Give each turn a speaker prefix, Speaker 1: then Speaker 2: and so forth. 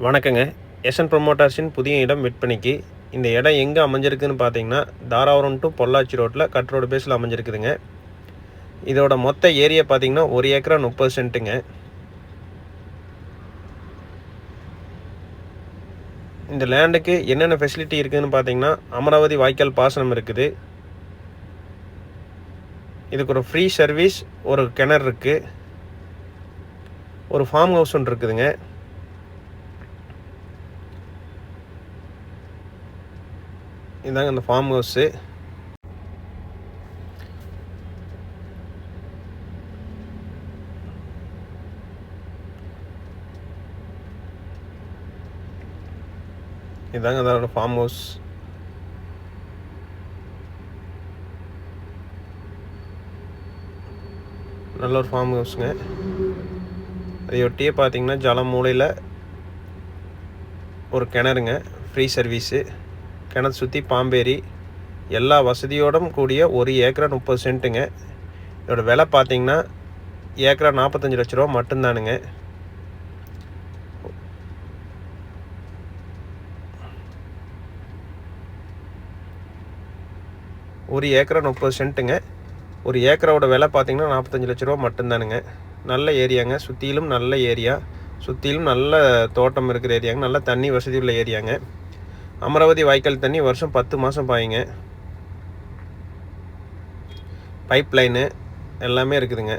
Speaker 1: வணக்கங்க. எஸ்என் ப்ரொமோட்டர்ஸின் புதிய இடம் விற்பனைக்கு. இந்த இடம் எங்கே அமைஞ்சிருக்குன்னு பார்த்தீங்கன்னா, தாராபுரம் டு பொள்ளாச்சி ரோட்டில் கட் ரோடு பேஸில் அமைஞ்சிருக்குதுங்க. இதோட மொத்த ஏரியா பார்த்தீங்கன்னா 1 ஏக்கரா 30 சென்ட்டுங்க. இந்த லேண்டுக்கு என்னென்ன ஃபெசிலிட்டி இருக்குதுன்னு பார்த்தீங்கன்னா, அமராவதி வாய்க்கால் பாசனம் இருக்குது. இதுக்கு ஒரு ஃப்ரீ சர்வீஸ், ஒரு கிணறு இருக்குது, ஒரு ஃபார்ம் ஹவுஸ் ஒன்று இருக்குதுங்க. இதாங்க அந்த ஃபார்ம் ஹவுஸு. இதாங்க அதோட ஃபார்ம் ஹவுஸ். நல்ல ஒரு ஃபார்ம் ஹவுஸுங்க. அதையொட்டியே பார்த்தீங்கன்னா ஜலம் மூலையில் ஒரு கிணறுங்க, ஃப்ரீ சர்வீஸு, கிணறு சுற்றி பாம்பேரி, எல்லா வசதியோடும் கூடிய 1 ஏக்கரா 30 சென்ட்டுங்க. இதோட விலை பார்த்தீங்கன்னா ஏக்கரா 45 லட்ச ரூபா மட்டும்தானுங்க. ஒரு ஏக்கரா 30 சென்ட்டுங்க. ஒரு ஏக்கரோட விலை பார்த்தீங்கன்னா 45 லட்ச ரூபா மட்டும்தானுங்க. நல்ல ஏரியாங்க, சுற்றிலும் நல்ல ஏரியா, சுற்றிலும் நல்ல தோட்டம் இருக்கிற ஏரியாங்க, நல்ல தண்ணி வசதி உள்ள ஏரியாங்க. அமராவதி வாய்க்கால் தண்ணி வருஷம் 10 மாதம் பாயுங்க. பைப் லைனு எல்லாமே இருக்குதுங்க.